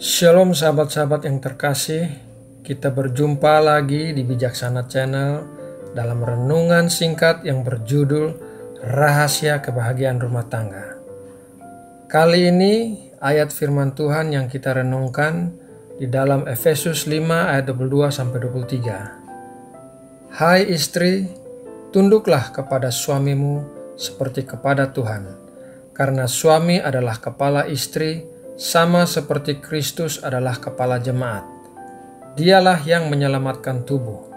Shalom sahabat-sahabat yang terkasih, kita berjumpa lagi di Bijaksana Channel dalam renungan singkat yang berjudul Rahasia Kebahagiaan Rumah Tangga. Kali ini ayat firman Tuhan yang kita renungkan di dalam Efesus 5 ayat 22-23. Hai istri, tunduklah kepada suamimu seperti kepada Tuhan, karena suami adalah kepala istri, sama seperti Kristus adalah kepala jemaat. Dialah yang menyelamatkan tubuh.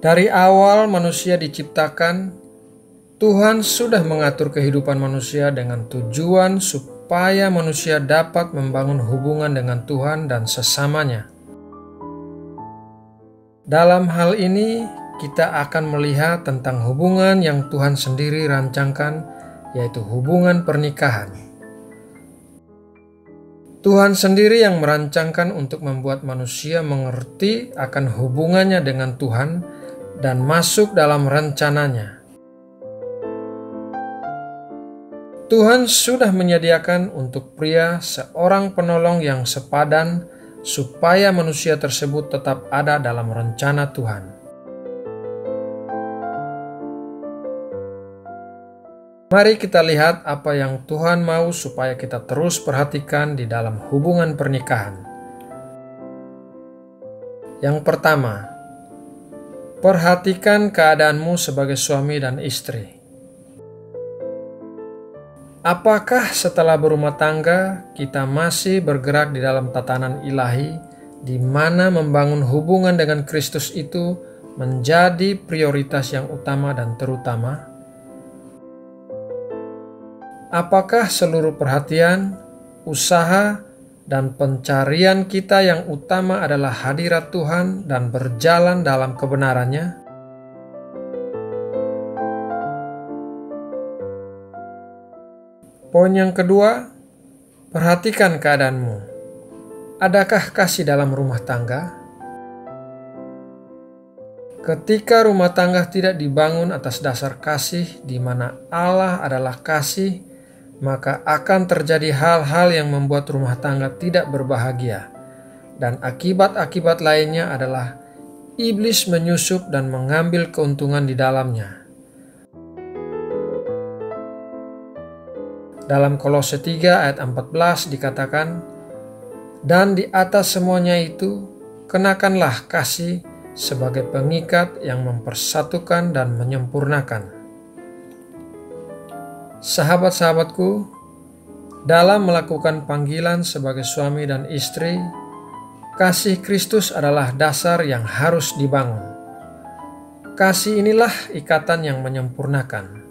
Dari awal manusia diciptakan, Tuhan sudah mengatur kehidupan manusia dengan tujuan supaya manusia dapat membangun hubungan dengan Tuhan dan sesamanya. Dalam hal ini, kita akan melihat tentang hubungan yang Tuhan sendiri rancangkan, yaitu hubungan pernikahan. Tuhan sendiri yang merancangkan untuk membuat manusia mengerti akan hubungannya dengan Tuhan dan masuk dalam rencananya. Tuhan sudah menyediakan untuk pria seorang penolong yang sepadan, supaya manusia tersebut tetap ada dalam rencana Tuhan. Mari kita lihat apa yang Tuhan mau supaya kita terus perhatikan di dalam hubungan pernikahan. Yang pertama, perhatikan keadaanmu sebagai suami dan istri. Apakah setelah berumah tangga, kita masih bergerak di dalam tatanan ilahi, di mana membangun hubungan dengan Kristus itu menjadi prioritas yang utama dan terutama? Apakah seluruh perhatian, usaha, dan pencarian kita yang utama adalah hadirat Tuhan dan berjalan dalam kebenarannya? Poin yang kedua, perhatikan keadaanmu. Adakah kasih dalam rumah tangga? Ketika rumah tangga tidak dibangun atas dasar kasih, di mana Allah adalah kasih, maka akan terjadi hal-hal yang membuat rumah tangga tidak berbahagia. Dan akibat-akibat lainnya adalah iblis menyusup dan mengambil keuntungan di dalamnya. Dalam Kolose 3 ayat 14 dikatakan, "Dan di atas semuanya itu, kenakanlah kasih sebagai pengikat yang mempersatukan dan menyempurnakan." Sahabat-sahabatku, dalam melakukan panggilan sebagai suami dan istri, kasih Kristus adalah dasar yang harus dibangun. Kasih inilah ikatan yang menyempurnakan.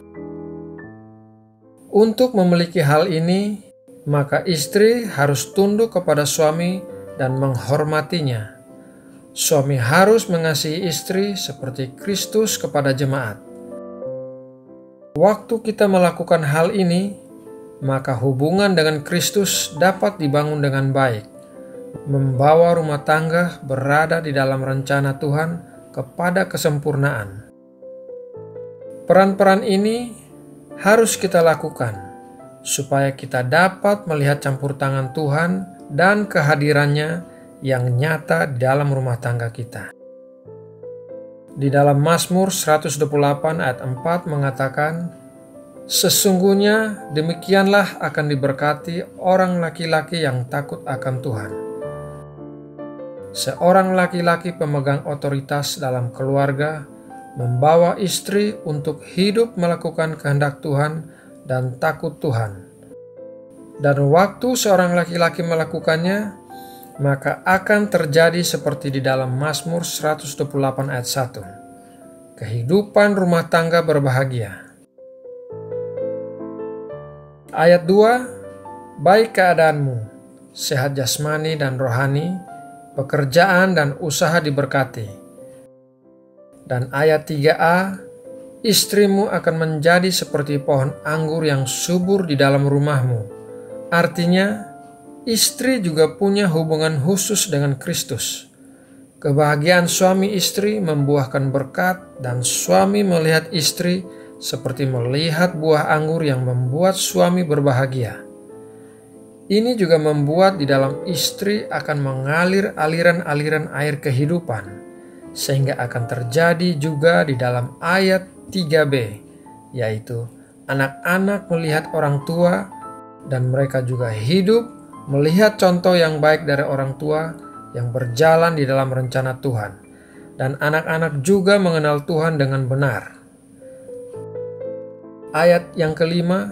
Untuk memiliki hal ini, maka istri harus tunduk kepada suami dan menghormatinya. Suami harus mengasihi istri seperti Kristus kepada jemaat. Waktu kita melakukan hal ini, maka hubungan dengan Kristus dapat dibangun dengan baik, membawa rumah tangga berada di dalam rencana Tuhan kepada kesempurnaan. Peran-peran ini harus kita lakukan supaya kita dapat melihat campur tangan Tuhan dan kehadirannya yang nyata di dalam rumah tangga kita. Di dalam Mazmur 128 ayat 4 mengatakan, "Sesungguhnya demikianlah akan diberkati orang laki-laki yang takut akan Tuhan." Seorang laki-laki pemegang otoritas dalam keluarga membawa istri untuk hidup melakukan kehendak Tuhan dan takut Tuhan. Dan waktu seorang laki-laki melakukannya, maka akan terjadi seperti di dalam Mazmur 128 ayat 1. Kehidupan rumah tangga berbahagia. Ayat 2, baik keadaanmu, sehat jasmani dan rohani, pekerjaan dan usaha diberkati. Dan ayat 3a, istrimu akan menjadi seperti pohon anggur yang subur di dalam rumahmu. Artinya, istri juga punya hubungan khusus dengan Kristus. Kebahagiaan suami istri membuahkan berkat, dan suami melihat istri seperti melihat buah anggur yang membuat suami berbahagia. Ini juga membuat di dalam istri akan mengalir aliran-aliran air kehidupan, sehingga akan terjadi juga di dalam ayat 3b, yaitu anak-anak melihat orang tua dan mereka juga hidup melihat contoh yang baik dari orang tua yang berjalan di dalam rencana Tuhan, dan anak-anak juga mengenal Tuhan dengan benar. Ayat yang kelima,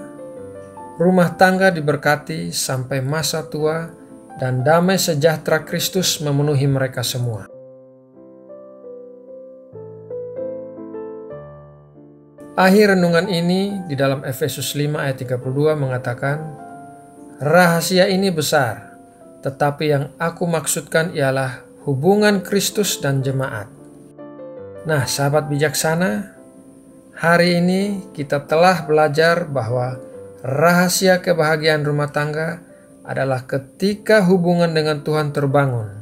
rumah tangga diberkati sampai masa tua, dan damai sejahtera Kristus memenuhi mereka semua. Akhir renungan ini di dalam Efesus 5 ayat 32 mengatakan, rahasia ini besar, tetapi yang aku maksudkan ialah hubungan Kristus dan jemaat. Nah, sahabat bijaksana, hari ini kita telah belajar bahwa rahasia kebahagiaan rumah tangga adalah ketika hubungan dengan Tuhan terbangun.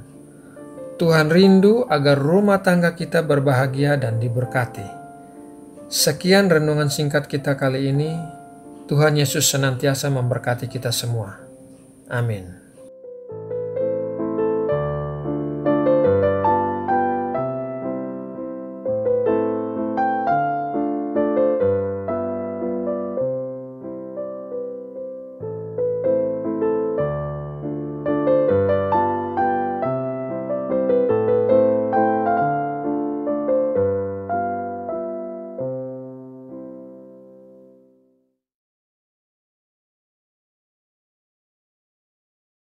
Tuhan rindu agar rumah tangga kita berbahagia dan diberkati. Sekian renungan singkat kita kali ini. Tuhan Yesus senantiasa memberkati kita semua. Amin.